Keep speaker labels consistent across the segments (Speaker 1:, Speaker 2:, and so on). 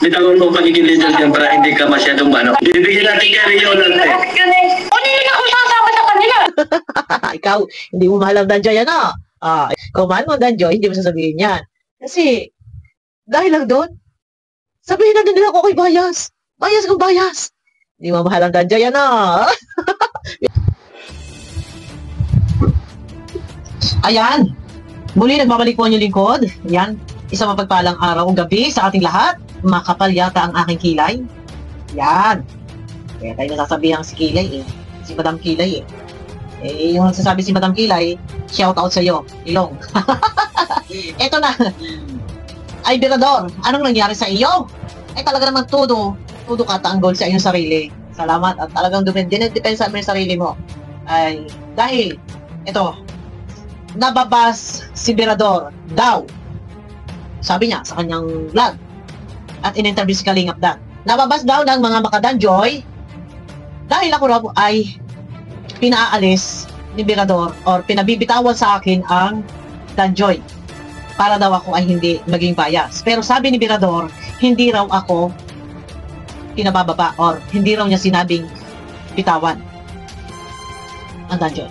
Speaker 1: Bitawan mo pagiging leader dyan para hindi ka masyadong Bibigyan natin kay Rio lang eh.
Speaker 2: O hindi ako sasama sa kanila.
Speaker 3: Ikaw, hindi mo mahal ang Danjoy, ano? Kung mahal mo ang Danjoy, hindi mo sasabihin yan. Kasi, dahil lang doon, sabihin na din nila ako ko'y bias. Bias kung bias. Hindi mo mahal ang Danjoy, ano? Ayan. Muli, nagbabalik po ang inyong lingkod. Ayan. Isang mapagpalang araw o gabi sa ating lahat. Makapal yata ang aking kilay. Yan. Kaya tayo nasasabihan si Kilay eh. Si Madam Kilay eh. Yung nagsasabi si Madam Kilay, shout out sa'yo, Ilong. Eto na. Ay, Birador, anong nangyari sa iyo? Ay, talaga naman todo katanggol sa iyong sarili. Salamat at talagang dinedepensa mo yung sarili mo. Ay, dahil, eto, nababas si Birador daw. Sabi niya sa kanyang vlog at in-interview si Kalingap Dan. Nababas daw ng mga makadanjoy dahil ako raw ay pinaalis ni Birador or pinabibitawan sa akin ang danjoy para daw ako ay hindi maging bias. Pero sabi ni Birador, hindi raw ako pinabababa or hindi raw niya sinabing bitawan ang danjoy.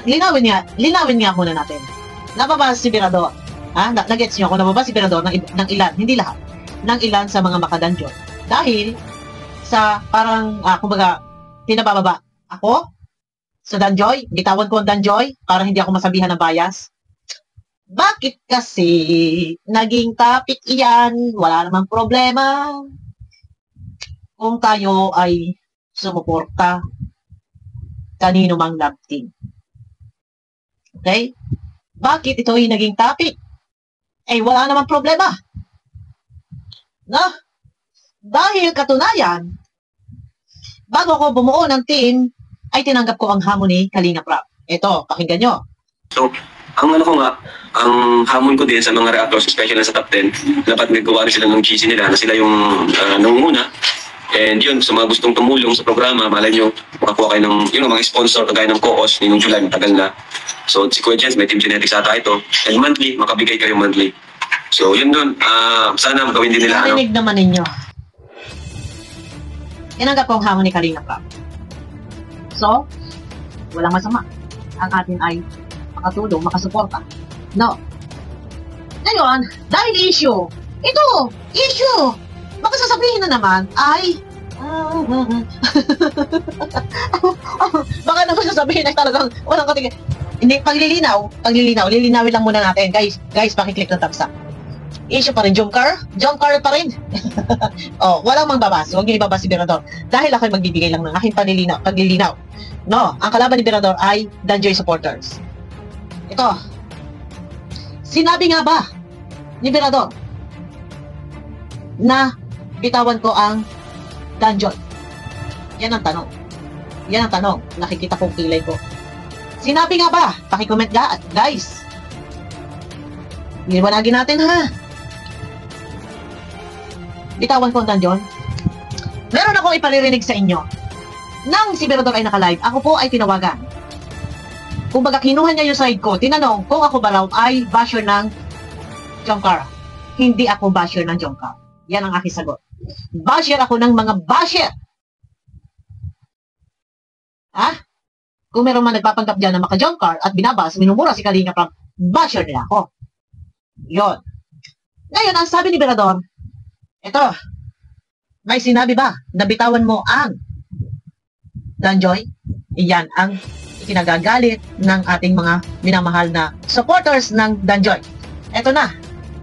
Speaker 3: Linawin nga muna natin. Nababas si Birador. Nagets niyo ako, nababas si Birador ng ilan, hindi lahat, ng ilan sa mga makadanjoy. Dahil sa parang, kumbaga, pinabababa ako sa danjoy, bitawan ko ang danjoy para hindi ako masabihan ng bias. Bakit kasi naging topic iyan? Wala namang problema kung tayo ay sumuporta kanino mang love team. Okay? Bakit ito ay naging topic? Wala namang problema. Dahil katunayan, bago ako bumuo ng team, ay tinanggap ko ang hamon ni Kalingap Rap. Ito, pakinggan nyo.
Speaker 1: So, ang hamon ko din sa mga reactors, especially sa top 10, dapat nagawa rin sila ng GC nila na sila yung nangunguna. And yun, sa mga gustong tumulong sa programa, malay nyo, makakuha kayo ng mga sponsor, kagaya ng co-host, ninong July, matagal na. So, si Kuya Jens, may Team Genetics ata ito. And monthly, makabigay kayo monthly. So, yun dun. Sana gawin din nila.
Speaker 3: Narinig naman ninyo. Tinanggap ko ang hamon ni Kalingap Rap. So, walang masama. Ang atin ay makatulong, makasuporta. No. Ngayon, dahil issue, baka sasabihin na naman ay baka naman sasabihin ay talagang walang katingin. Hindi, lilinawin lang muna natin. Guys, pakiclick ng thumbs up. Issue pa rin, Jomcar pa rin. Walang mangbabas. Huwag niyo ibabas si Birador. Dahil ako'y magbibigay lang ng aking paglilinaw. No, ang kalaban ni Birador ay Danjoy supporters. Ito. Sinabi nga ba ni Birador na bitawan ko ang Danjoy? Yan ang tanong. Nakikita kong kilay ko. Sinabi nga ba? Paki-comment guys. Liwanagin natin ha. Bitawan ko ang Danjoy. Meron akong iparirinig sa inyo. Nang si Birador ay naka-live, ako po ay tinawagan. Kumbaga kinuha niya yung side ko. Tinanong kung ako ba raw ay basher ng Jomcar. Hindi ako basher ng Jomcar. Yan ang aking sagot. Basher ako ng mga basher. Kung meron man nagpapanggap dyan na maka-Jomcar at binabas, minumura si Kalingap Rap, basher nila ako. Yun. Ngayon, ang sabi ni Birador, ito, may sinabi ba na bitawan mo ang Danjoy? Iyan ang ikinagagalit ng ating mga minamahal na supporters ng Danjoy. Ito na,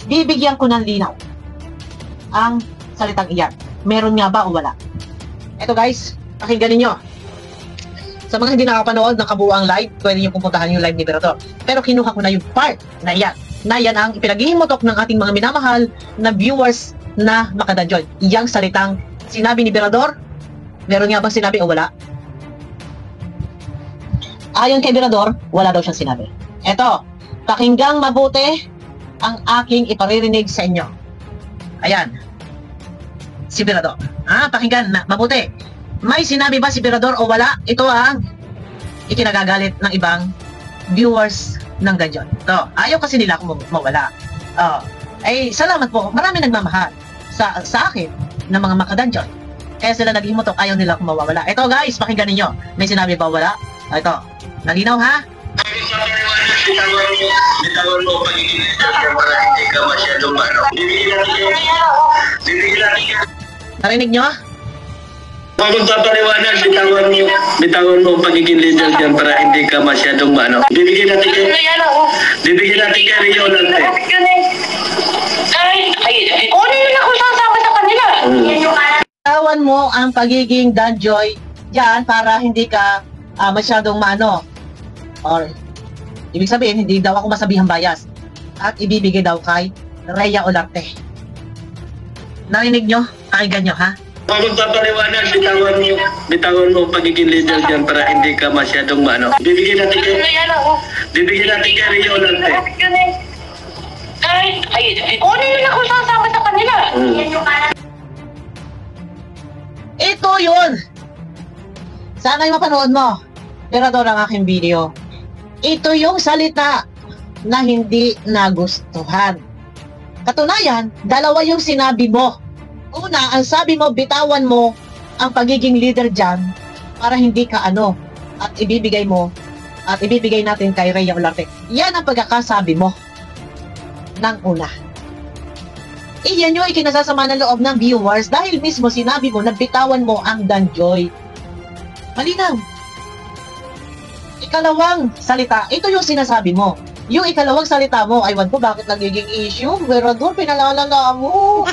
Speaker 3: bibigyan ko ng linaw ang salitang iyan. Meron nga ba o wala? Ito guys, pakinggan ninyo. Sa mga hindi nakapanood ng kabuuang live, pwede nyo pupuntahan yung live ni Birador. Pero kinuha ko na yung part na iyan. Na yan ang ipinaghihimotok ng ating mga minamahal na viewers na makadanjoy. Iyang salitang sinabi ni Birador, meron nga bang sinabi o wala? Ayon kay Birador, wala daw siyang sinabi. Eto, pakinggang mabuti ang aking iparirinig sa inyo. Ayan. Si Birador. Pakinggan mabuti. May sinabi ba si Birador o wala? Ito ang ikinagagalit ng ibang viewers ng Danjoy. Ayaw kasi nila akong mawala. Salamat po. Marami nagmamahal sa akin ng mga makadanjoy. Kaya sila naghimutok, ayaw nila akong mawawala. Ito guys, pakinggan ninyo. May sinabi ba wala? Ito. Nalinaw ha?
Speaker 1: Bitawan mo pagiging leader para hindi ka masyadong
Speaker 3: Narinig nyo?
Speaker 1: Pag magpapaliwanag, bitawan mo ang pagiging leader dyan para hindi ka masyadong Bibigyan natin kay Rio Lante.
Speaker 2: Kunin nila kung sasama sa kanila.
Speaker 3: Bitawan mo ang pagiging danjoy dyan para hindi ka masyadong or ibig sabihin, hindi daw ako masabihang bias at ibibigay daw kay Rhea Olarte. Narinig nyo? Pakinggan nyo ha?
Speaker 1: Pag magpapaliwanag, bitawan mo ang pagiging leader dyan para hindi ka masyadong Bibigyan natin kay Rio Lante.
Speaker 2: Kunin nila kung sasama sa kanila.
Speaker 3: Ito yun! Sana'y mapanood mo. Pero doon ang aking video. Ito yung salita na hindi nagustuhan. Katunayan, dalawa yung sinabi mo. Una, ang sabi mo, bitawan mo ang pagiging leader dyan para hindi ka at ibibigay mo at ibibigay natin kay Rhea Olarte. Yan ang pagkakasabi mo ng una. Iyan yung ikinasasama ng loob ng viewers dahil mismo sinabi mo na bitawan mo ang danjoy. Malinaw. Ikalawang salita, ito yung sinasabi mo. Yung ikalawang salita mo, aywan ko bakit nagiging issue. Verador, pinalalala mo.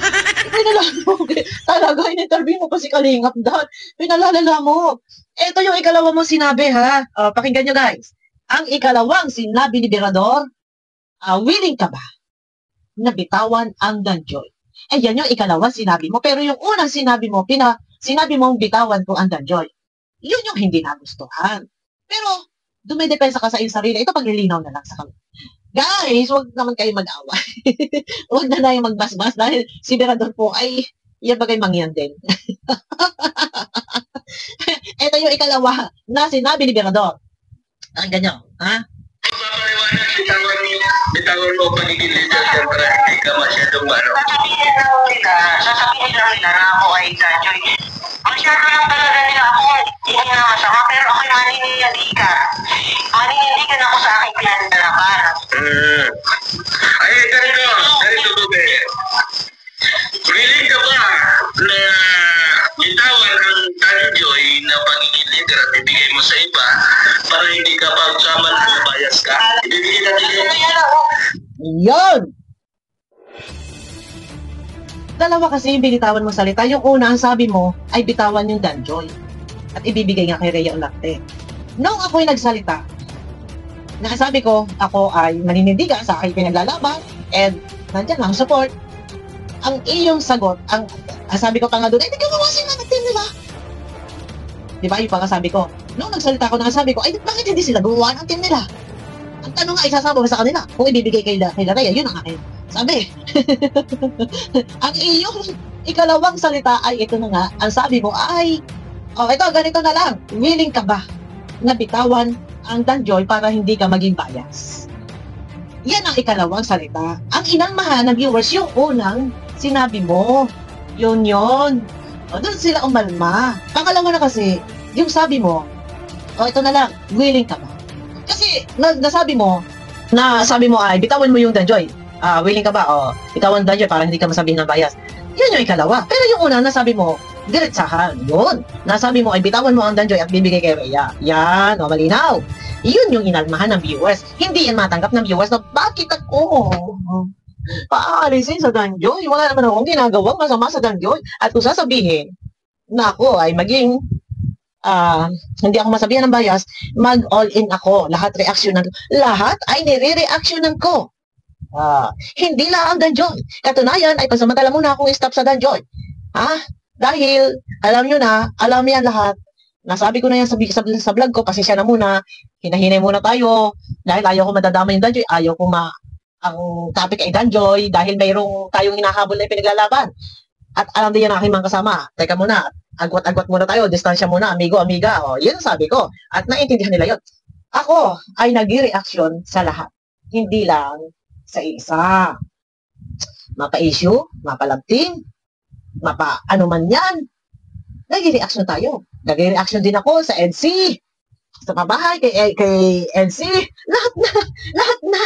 Speaker 3: Talaga, in-interview mo pa si Kalingap doon. Pinalalala mo. Ito yung ikalawa mo sinabi ha. Pakinggan nyo guys. Ang ikalawang sinabi ni Verador, willing ka ba na bitawan ang danjoy? Yan yung ikalawang sinabi mo. Pero yung unang sinabi mo, sinabi mong bitawan ko ang danjoy. Yun yung hindi nagustuhan. Pero, dumidepensa ka sa iyong sarili. Ito paglilinaw na lang sa kami. Guys, huwag naman kayo mag-away. Huwag na yung magbasbas dahil si Verador po ay yan bagay mangyan din. Ito yung ikalawa na sinabi ni Verador. Ang ganyan, ha?
Speaker 1: Bitawan mo pagiging leader dyan para hindi ka masyadong
Speaker 2: Sasabihin lang nila na ako ay danjoy. Masyado lang talaga nila ako. Hindi na masama, pero ako'y maninindigan. Maninindigan ako sa aking pinanalaban.
Speaker 1: Ay, ganito Bube. Willing ka ba na bitawan ang danjoy na pagiging leader at ibigay mo sa iba para hindi ka pagsama na bias ka? Ibigay natin
Speaker 3: Yun! Dalawa kasi yung binitawan mo salita. Yung una, ang sabi mo, ay bitawan yung danjoy. At ibibigay nga kay Rhea Olarte. Nung ako'y nagsalita, nakasabi ko, ako ay maninindigan sa aking pinaglalaban and nandyan lang, support. Ang iyong sagot, ang sabi ko pa nga doon, ay, di ka mawasin na natin, di ba? Di ba, yung pangasabi ko. Nung nagsalita ko, nakasabi ko, ay, bakit hindi sila gumawa ng team nila? Ang tanong nga, isasama mo sa kanila. Kung ibibigay kay Rhea, yun ang akin. Sabi, ang iyong ikalawang salita ay ito na nga, ang sabi mo ay, ito, ganito na lang, willing ka ba na bitawan ang danjoy para hindi ka maging bias? Yan ang ikalawang salita. Ang inalmahan ng viewers, yung unang sinabi mo, yun. Doon sila umalma. Pangalawa na kasi, yung sabi mo, ito na lang, willing ka ba? Kasi, nasabi mo, ay, bitawan mo yung danjoy. Willing ka ba? Bitawan danjoy para hindi ka masabihin ng bias. Yan yung ikalawa. Pero yung una, nasabi mo, diretsahan. Yun. Nasabi mo ay bitawan mo ang danjoy at bibigay kay Rhea. Yan, malinaw. Yun yung inalmahan ng viewers. Hindi yan matanggap ng viewers na bakit ako paalisin sa danjoy? Wala naman akong ginagawang masama sa danjoy. At kung sasabihin na ako ay maging hindi ako masabihan ng bias, mag-all-in ako. Lahat ay nire-reactionan ko. Hindi lang ang danjoy. Katunayan ay pasamantala muna akong stop sa danjoy. Dahil, alam yan lahat. Nasabi ko na yan sa vlog ko, pasensya na muna, hinahinay muna tayo, dahil ayaw ko madadama yung danjoy, ayaw ko ang topic ay danjoy, dahil mayroong tayong hinahabol na pinaglalaban. At alam din yan aking mga kasama, teka muna, agwat-agwat muna tayo, distansya muna, amigo, amiga, yun ang sabi ko. At naintindihan nila yun. Ako ay nag-reaction sa lahat, hindi lang sa isa. Mapa-issue, mapalagting, ano man yan, nag-reaction tayo. Nag-reaction din ako sa NC, sa pabahay, kay NC, lahat na,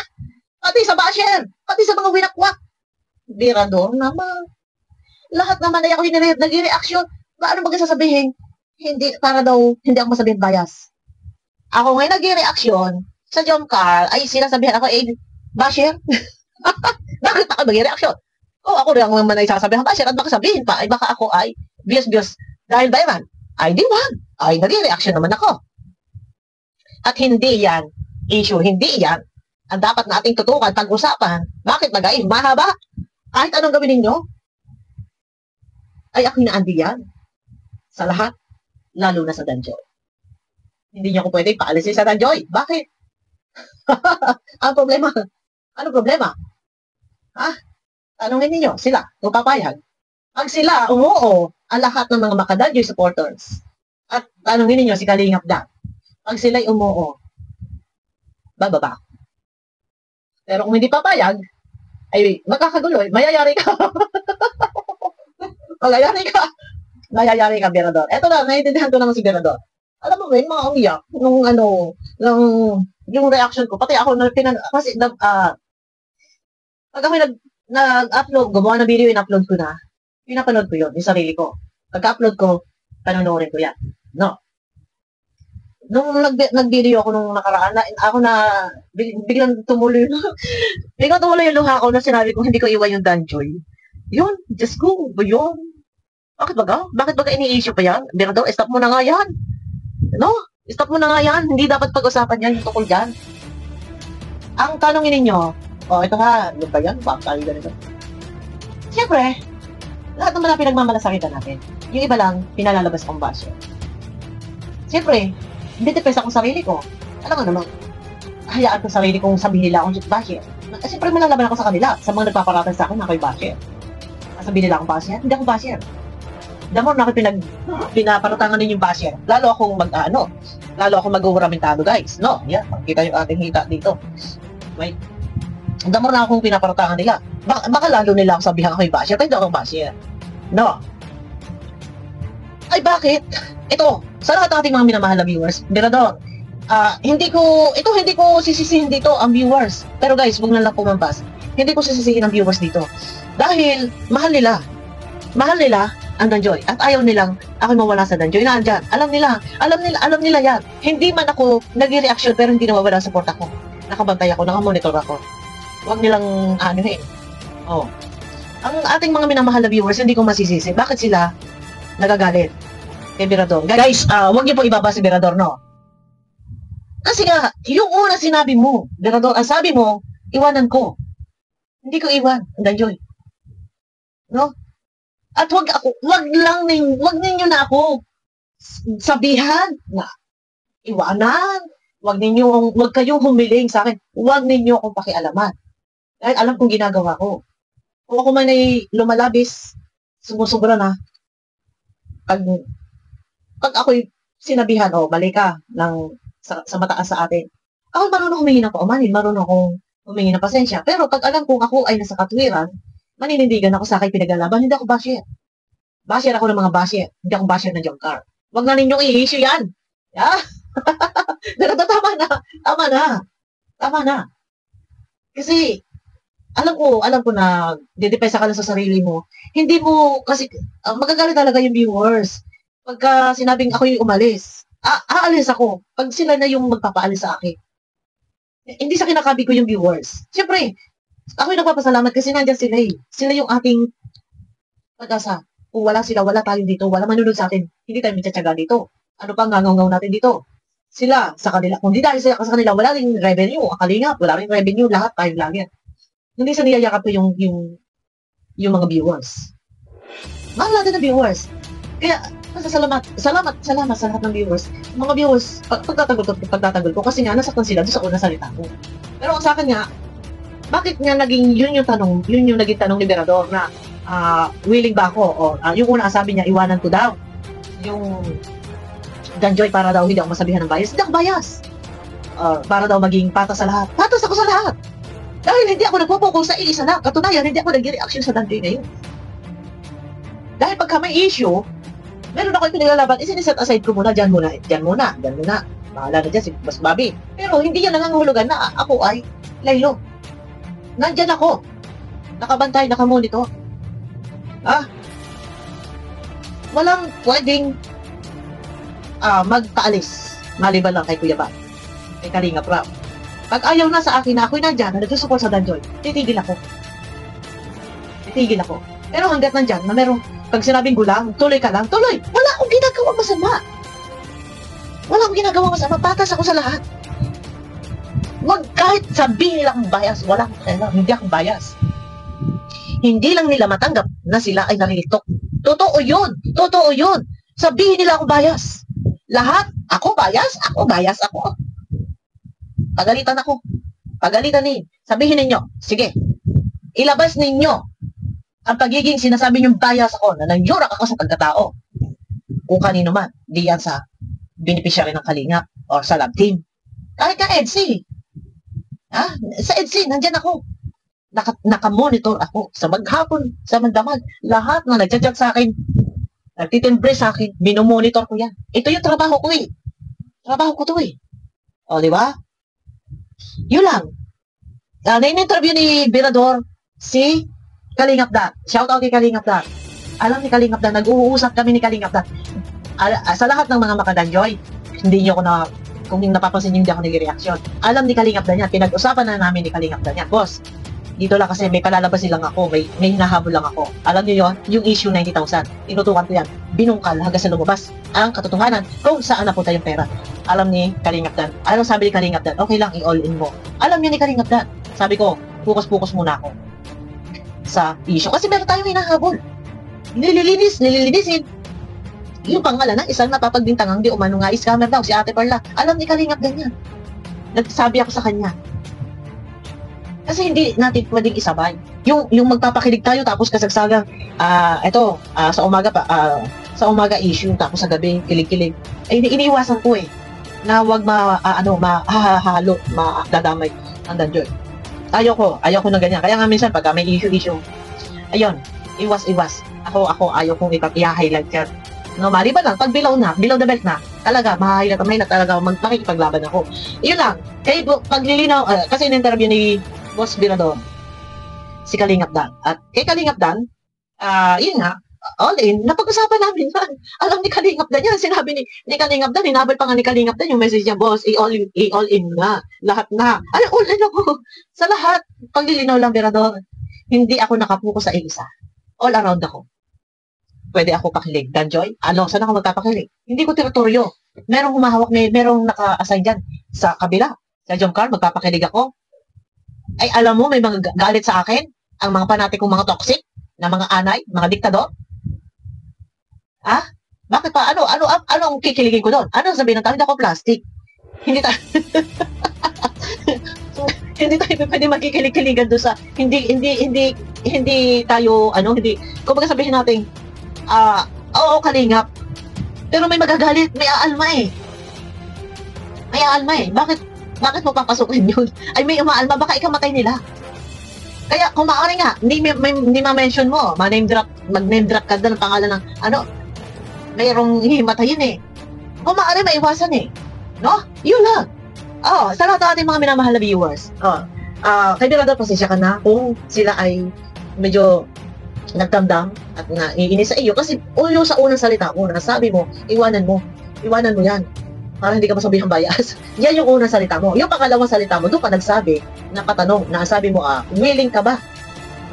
Speaker 3: pati sa basher, pati sa mga winakwak. Birador naman. Lahat naman ay ako nag-reaction. Paano magsasabihin? Hindi, para daw, hindi ako masabihin bias. Ako ngayon nag-reaction sa John Carl, ay sinasabihan ako, basher? Bakit ako mag-reaction? Ako rin ang naman ay sasabihan basher at baka sabihin pa, ay baka ako ay bias. Dahil ba yan? Ay di man. Ay nag-reaction naman ako. At hindi yan issue, hindi yan ang dapat nating tutukan, pag-usapan. Bakit magain? Mahaba? Kahit anong gawin ninyo, ay ako inaandi yan. Sa lahat, lalo na sa Danjoy. Hindi niyo ako pwede paalisin sa Danjoy. Bakit? Ang problema. Ano problema? Ha? Tanungin ninyo, sila, kung papayag. Pag sila, umuo, ang lahat ng mga maka-Danjoy supporters. At tanungin ninyo, si Kalingap Dan. Pag sila'y umuo, bababa. Pero kung hindi papayag, ay magkakagulo, mayayari ka. Mayayari ka, Berador. Eto na, naiintindihan ko naman si Berador. Alam mo ba, yung mga umiyak, yung reaction ko, pati ako, kasi, pag ako nag-upload, gumawa ng video, in-upload ko na, pinapanood ko yun, yung sarili ko. Pagka-upload ko, panonoorin ko yan. No. Nung nag-video ako nung nakaraan, biglang tumuloy yung luha ko na sinabi ko, hindi ko iwan yung Danjoy. Yun, just go, yun. Bakit baga ini-issue pa yan? Berador, stop mo na nga yan. No? Stop mo na nga yan. Hindi dapat pag-usapan yan, yung tukol dyan. Ang tanongin ninyo, ito ha, ano ba yan? Bakit tayo ganito? Siyempre, lahat naman na pinagmamalasakitan natin. Yung iba lang, pinalalabas kong basyo. Siyempre, hindi depensa akong sarili ko. Alam mo naman, hayaan ko sarili kong sabihin nila akong basyo. Siyempre, malalaban ako sa kanila. Sa mga nagpaparatan sa akin, ako'y basyo. Sabihin nila akong basyo, hindi ako basyo. Damo na ako pinaparutangan din yung basher. Lalo akong lalo akong mag-uuramentado, guys. No, yan, makikita yung ating hita dito. Wait. Damo na akong pinaparutangan nila. Baka lalo nila ako sabihan ako yung basher, pero hindi ako basher. No. Ay, bakit? Ito, sa lahat ng ating mga minamahal na viewers, Berador, hindi ko sisisihin dito ang viewers. Pero guys, huwag na lang pumampas. Hindi ko sisisihin ang viewers dito. Dahil, mahal nila ang Danjoy. At ayaw nilang ako mawala sa Danjoy na andyan. Alam nila yan. Hindi man ako nag-reaction pero hindi nawawala ang support ako. Nakabantay ako, nakamonitor ako. Huwag nilang anuhin. Oh. Ang ating mga minamahal na viewers, hindi ko masisisi. Bakit sila nagagalit kay Berador? Guys, huwag niyo po ibaba si Berador, no? Kasi nga, yung una sinabi mo, Berador, ang sabi mo, iwanan ko. Hindi ko iwan, ang Danjoy. No? At wag ninyo na ako sabihan na iwanan. Wag kayong humiling sa akin. Wag ninyo akong pakialaman. Dahil alam kong ginagawa ko. Kung ako man ay lumalabis, sumusubra na. Pag ako'y sinabihan, mali ka sa mataas sa atin. Ako marunong humingi ng paumanin, marunong akong humingi ng pasensya. Pero pag alam kong ako ay nasa katwiran, maninindigan ako sa akin pinaglalaban, hindi ako basher. Basher ako ng mga basher. Hindi ako basher ng John Carl. Huwag na ninyong i-issue yan. Yeah? Pero tama na. Kasi, alam ko na didepesa ka lang sa sarili mo. Hindi mo, kasi, magagalit talaga yung viewers. Pagka sinabing ako yung umalis, aalis ako. Pag sila na yung magpapaalis sa akin. Hindi sa kinakabi ko yung viewers. Siyempre, ako yung nagpapasalamat kasi nandiyan sila eh. Sila yung ating pag-asa. Kung wala sila, wala tayo dito. Wala manunod sa atin. Hindi tayo magtsatsaga dito. Ano pa ngangaw natin dito? Sila, sa kanila. Kung hindi dahil sa kanila, wala rin revenue. Kalingap, wala rin revenue. Lahat tayo lang yan. Hindi sa niyayakap ko yung mga viewers. Mahal natin na viewers. Kaya, salamat sa lahat ng viewers. Mga viewers, pagtatanggol ko kasi nga, nasaktan sila doon sa unang salita ko. Pero sa akin nga, bakit nga naging yun yung naging tanong ni Berador na willing ba ako? Yung una sabi niya, iwanan ko daw. Yung Danjoy para daw hindi ako masabihan ng bias. Hindi ako bias. Para daw maging patas sa lahat. Patas ako sa lahat. Dahil hindi ako nagpo-focus sa iisa na. Katunayan, hindi ako nag-reaction sa Danjoy ngayon. Dahil pagka may issue, meron ako pinaglalaban, isiniset aside ko muna, dyan muna. Bahala na dyan si Boss Bobby. Pero hindi yan nangangahulugan na ako ay laylo. Nandyan ako. Nakabantay, nakamonitor. Walang pwedeng magkaalis. Maliban lang kay Kuya Bal. Kay Kalinga Prab. Pag ayaw na sa akin na ako'y nandyan, na nagsusupport sa Danjoy, titigil ako. Pero hanggat nandyan, na merong, pag sinabing gulang, tuloy ka lang, tuloy. Wala akong ginagawa masama. Patas ako sa lahat. Wag kahit sabihin nilang bias, hindi akong bias. Hindi lang nila matanggap na sila ay narilitok. Totoo yun. Sabihin nila akong bias. Lahat, ako bias ako. Pagalitan sabihin ninyo, sige, ilabas ninyo ang pagiging sinasabi niyong bias ako, na nangyurak ako sa pagkatao. Kung kanino man, di yan sa beneficiary ng Kalinga or sa lab team. Kahit ka EDSI. Sa EDSI, nandyan ako. Nakamonitor ako sa maghapon, sa magdamag. Lahat na nagchat-chat sa akin, nagtitimbre sa akin, minomonitor ko yan. Ito yung trabaho ko eh. Trabaho ko to eh. O, di ba? Yun lang. Na-interview ni Birador si Kalingap Dan. Shout out kay Kalingap Dan. Alam ni Kalingap Dan, nag-uusap kami ni Kalingap Dan. Sa lahat ng mga makadanjoy, hindi niyo ako na, kung napapansin niyo, hindi ako nag-reaction. Alam ni Kalingap Dan yan. Pinag-usapan na namin ni Kalingap Dan yan. Boss, dito lang kasi may palalabas lang ako, may hinahabol lang ako. Alam niyo yun, yung issue 90,000. Tinutukan ko yan. Binungkal hanggang sa lumabas ang katotohanan kung saan napunta yung pera. Alam ni Kalingap Dan. Anong sabi ni Kalingap Dan? Okay lang, i-all in mo. Alam niya ni Kalingap Dan. Sabi ko, focus muna ako sa issue. Kasi meron tayong hinahabol. Nililinisin. Yung pangalan ng isang napapagbintangang di umano nga scammer daw, si Ate Perla. Alam ni Kalingap Dan yan. Nagsabi ako sa kanya. Kasi hindi natin pwedeng isabay. Yung magpapakilig tayo tapos kasagsagang sa umaga issue tapos sa gabi kilig-kilig. Ay iniiwasan ko eh na wag mahahalo, madadamay ang Danjoy. Ayoko ng ganyan. Kaya nga minsan pag may issue, ayun, iwas. Ako ayaw kong i-highlight yan. No, maliban lang, pag below the belt na, talaga, mahihilat talaga, makikipaglaban ako. Yun lang, paglilinaw, kasi in-interview ni Boss Birador, si Kalingap Dan. At kay Kalingap Dan, yun nga, all in, napag-usapan namin yan. Alam ni Kalingap Dan yan, sinabi ni Kalingap Dan, hinabal pa nga ni Kalingap Dan yung message niya, boss, i-all in na, lahat na. All in ako, sa lahat. Paglilinaw lang, Birador, hindi ako nakapuko sa isa. All around ako. Pwede ako pakilig. Danjoy, saan ako magpapakilig? Hindi ko teritoryo. Merong humahawak, merong naka-assign dyan sa kabila. Sa John Carl, magpapakilig ako. Ay, alam mo, may mga galit sa akin, ang mga panatikong mga toxic, na mga anay, mga diktador. Bakit pa? Ano ang kikiligin ko doon? Ano sabihin ng tao? Hindi ako plastic. Hindi tayo hindi tayo pwede magkikilig-kiligan doon sa hindi tayo kumbaga sabihin natin oo, Kalingap. Pero may magagalit, may aalma eh. Bakit mo papasukin yun? Ay, may umaalma, baka ikamatay nila. Kaya, kung maaari nga, hindi ma-mention mo, mag-name drop ka doon ng pangalan ng, mayroong hihimatayin eh. Kung maaari, maiwasan eh. No? Yun lang. Sa lahat ng ating mga minamahal na viewers, kay Birador, pasensya ka na kung sila ay medyo nagtamdam at naiinis sa iyo kasi ulo sa unang salita mo, nasabi mo, iwanan mo yan para hindi ka masabihang bias. Yan yung unang salita mo. Yung pangalawang salita mo, doon ka nagsabi, napatanong, nasabi mo, willing ka ba?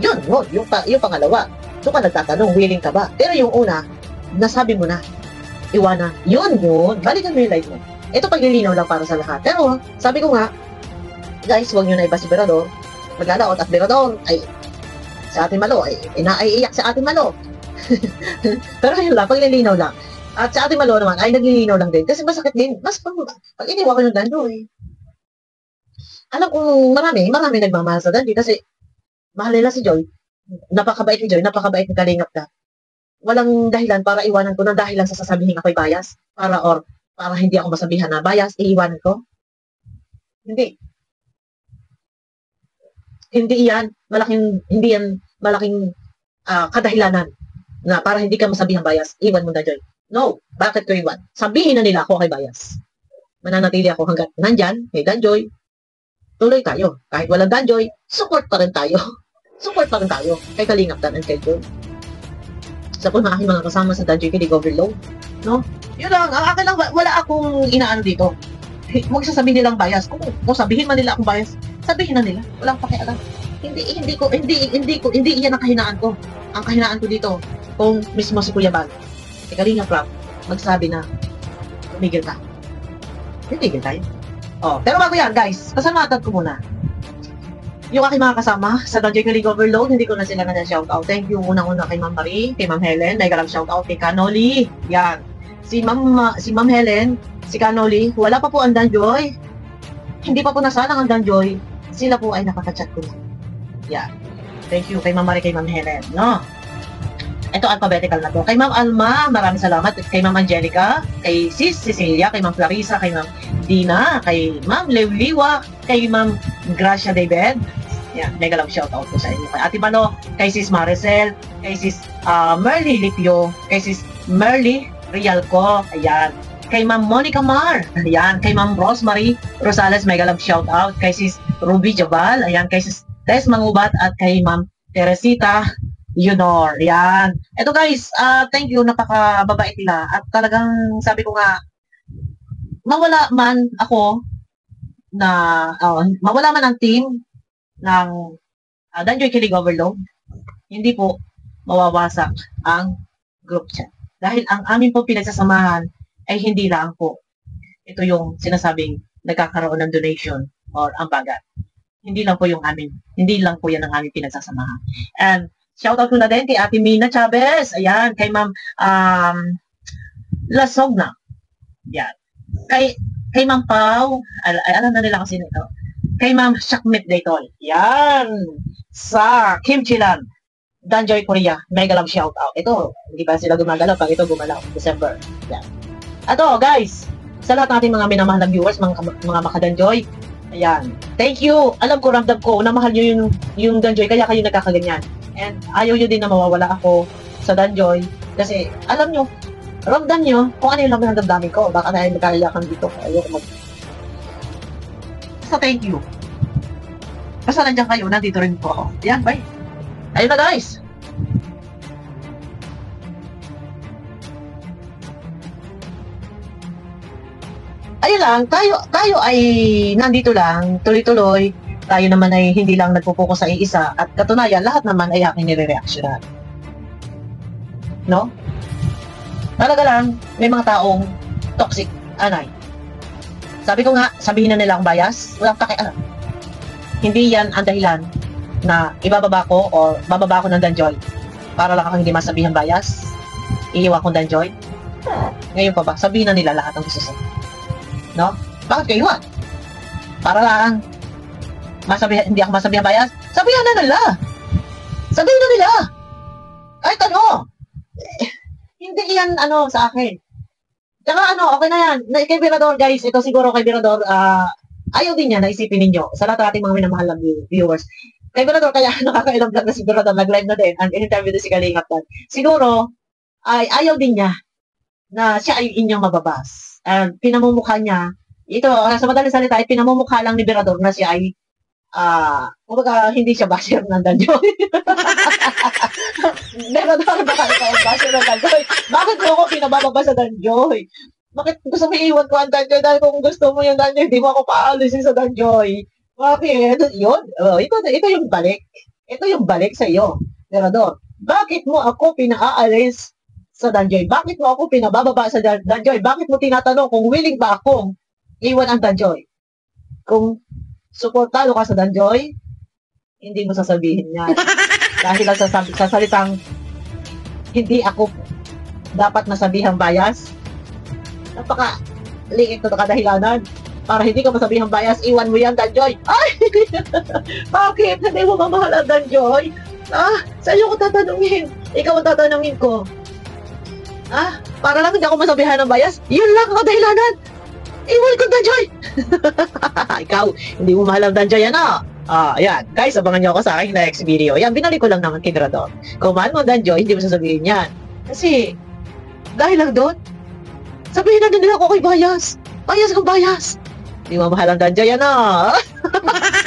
Speaker 3: Yun, yung pangalawa, doon ka nagtatanong, willing ka ba? Pero yung una, nasabi mo na, iwanan. Yun, balikan mo yung life mo. Ito paglilinaw lang para sa lahat. Pero, sabi ko nga, guys, huwag nyo na iba si Birador, maglalaot at Birador, ay sa ating malo, ay inaiiyak sa ating malo. Pero yun lang, paglilinaw lang. At sa ating malo naman, ay naglilinaw lang din. Kasi masakit din. Mas pag iniwa ko yung Danjoy. Alam kong marami nagmamahal sa Danjoy kasi mahal nila si Joy. Napakabait ni Joy, napakabait ni Kalingap Dan. Walang dahilan para iwanan ko ng dahil lang sa sasabihin ako'y bias. Para hindi ako masabihan na bias, iiwanan ko. Hindi. Hindi yan malaking kadahilanan na para hindi ka masabihang bias, iwan mo Danjoy. No, bakit ko iwan? Sabihin na nila ako kay bias. Mananatili ako hanggat nandyan, kay Danjoy. Tuloy tayo. Kahit walang Danjoy, support pa rin tayo. Support pa rin tayo kay Kalingap Dan and kay Joy. Sa po mga aking mga kasama sa Danjoy Kilig Overload. No? Yun lang, ang akin lang, wala akong inaan dito. Huwag sasabihin nilang bias. Kung sabihin man nila akong bias, sabihin na nila. Walang pakialam. Hindi iyan ang kahinaan ko. Ang kahinaan ko dito, kung mismo si Kuya Bal, si Kalingap Rap, magsabi na, tumigil ka. Tumigil tayo. Oh, pero bago yan, guys, pasalamatan ko muna. Yung aking mga kasama sa Danjoy Kilig Overload, hindi ko na sila na shoutout. Thank you unang-una kay Ma'am Marie, kay Ma'am Helen, mega love shoutout kay Kanoli. Yan. Si Ma'am Helen, si Kanoli, wala pa po ang Danjoy. Hindi pa po nasalang ang Danjoy. Sila po ay nakaka-chat ko na. Yan. Thank you kay Ma'am Marie, kay Ma'am Helen, no? Ito alphabetical na to. Kay Ma'am Alma, maraming salamat. Kay Ma'am Angelica, kay Sis Cecilia, kay Ma'am Clarissa, kay Ma'am Dina, kay Ma'am Lewliwa, kay Ma'am Gracia David. Yan, mega love shoutout po sa inyo. Kay Ate Mano, kay Sis Maricel, kay Sis Merly Lipio, kay Sis Merly Rialco, ayan. Kay Ma'am Monica Mar, ayan. Kay Ma'am Rosemary Rosales, mega love shoutout. Kay Sis Ruby Jabal, ayan. Kay Sis Tess Mangubat at kay Ma'am Teresita Yunor. Yan. Ito guys, thank you, napakababait nila. At talagang sabi ko nga, mawala man ako na, mawala man ang team ng Danjoy Kilig Overload, hindi po mawawasak ang group chat. Dahil ang amin po pinagsasamahan ay hindi lang po ito yung sinasabing nagkakaroon ng donation or ambagan. Hindi lang po yung amin. Hindi lang po yan ang aming pinagsasamahan. And shoutout ko na din kay Ate Mina Chavez. Ayan. Kay Ma'am Lasogna. Yan. Kay Ma'am Pau. Alam na nila kasi nito. Kay Ma'am Shakmit Daytol. Yan. Sa Kimchi Land. Danjoy Korea. Mega love shoutout. Ito. Hindi ba sila gumagalaw pag ito gumalaw. December. Yan. Ito guys. Sa lahat natin mga minamahal na viewers, mga makadanjoy. Ayan. Thank you. Alam ko, ramdam ko na mahal nyo yung Danjoy. Kaya kayo nagkakaganyan. And ayaw nyo din na mawawala ako sa Danjoy. Kasi, alam nyo, ramdam nyo kung ano yung laman ng damdamin ko. Baka na magkakayakan dito. Ayaw ko Basta thank you. Basta nandiyan kayo, nandito rin po ako. Yan, bye. Ayun na guys. Ayun lang, tayo ay nandito lang, tuloy-tuloy. Tayo naman ay hindi lang nagpo-focus sa iisa at katunayan, lahat naman ay aking nire-reactionan. No? Talaga lang, may mga taong toxic, anay. Sabi ko nga, sabihin na nila ang bias, walang pakialam. Hindi yan ang dahilan na ibababa ko o bababa ko ng Danjoy para lang ako hindi masabihan bias, iiwan kong Danjoy. Ngayon pa ba, sabihin na nila lahat ang gusto sa no? Bakit kayo iwan? Para lang hindi ako masabihan bias, sabihan na nila. Sabihin na nila. Kahit ano. Hindi yan sa akin. Tsaka okay na yan. Kay Birador guys, ito siguro kay Birador, ayaw din yan, naisipin ninyo. Sa lahat ating mga minamahal na viewers. Kay Birador, kaya nakakailang vlog na si Birador, nag-live na din, and in-interview din si Kalingap Dan. Siguro, ay ayaw din niya na siya ay inyong mababas. Pinamumukha niya, ito, sa madaling salita, ay pinamumukha lang ni Birador na siya ay, kumbaga, hindi siya basher ng Danjoy. Birador, baka ikaw ang basher ng Danjoy. Bakit mo ako pinabababa sa Danjoy? Bakit gusto mo iiwan ko ang Danjoy? Dahil kung gusto mo yung Danjoy, di mo ako paalisin sa Danjoy. Bakit? Yun, ito yung balik. Ito yung balik sa iyo, Birador. Bakit mo ako pinaalis sa Danjoy? Bakit mo ako pinabababa sa Danjoy? Bakit mo tinatanong kung willing ba akong iwan ang Danjoy? Kung suportado ka sa Danjoy, hindi mo sasabihin yan. Dahil lang sa salitang hindi ako dapat nasabihang bias, napaka-liit na kadahilanan para hindi ka masabihang bias, iwan mo yan, Danjoy. Ay! Bakit? Hindi mo mamahal ang Danjoy? Sa iyo ko tatanungin. Ikaw ang tatanungin ko. Para lang hindi ako masabihan ng bias, yun lang ang dahilanan. Iwan ko Danjoy. Ikaw, hindi mo mahal ang Danjoy, Ayan. Guys, abangan nyo ako sa aking next video. Yan, binalik ko lang naman kay Dradon. Kung mahal mo Dan Joy, hindi mo sasabihin yan. Kasi, dahil lang doon, sabihin na nila ako kay Bias. Bias kang Bias. Di mo mahal ang Dan Joy, ano?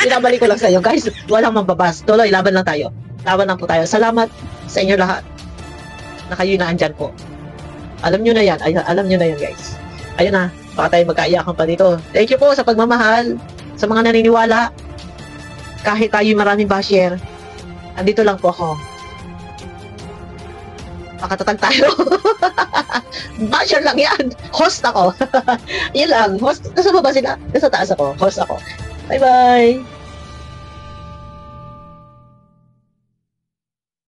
Speaker 3: Binabalik ko lang sa iyo, guys. Walang mambabas. Tuloy, laban lang tayo. Laban lang po tayo. Salamat sa inyo lahat na kayo naandyan po. Alam nyo na yan. Alam nyo na yan, guys. Ayun na. Baka tayo magkaiyakan pa dito. Thank you po sa pagmamahal. Sa mga naniniwala. Kahit tayo maraming basher. Andito lang po ako. Makatatag tayo. Basher lang yan. Host ako. Yun lang. Host. Nasa baba sila. Nasa taas ako. Host ako. Bye-bye.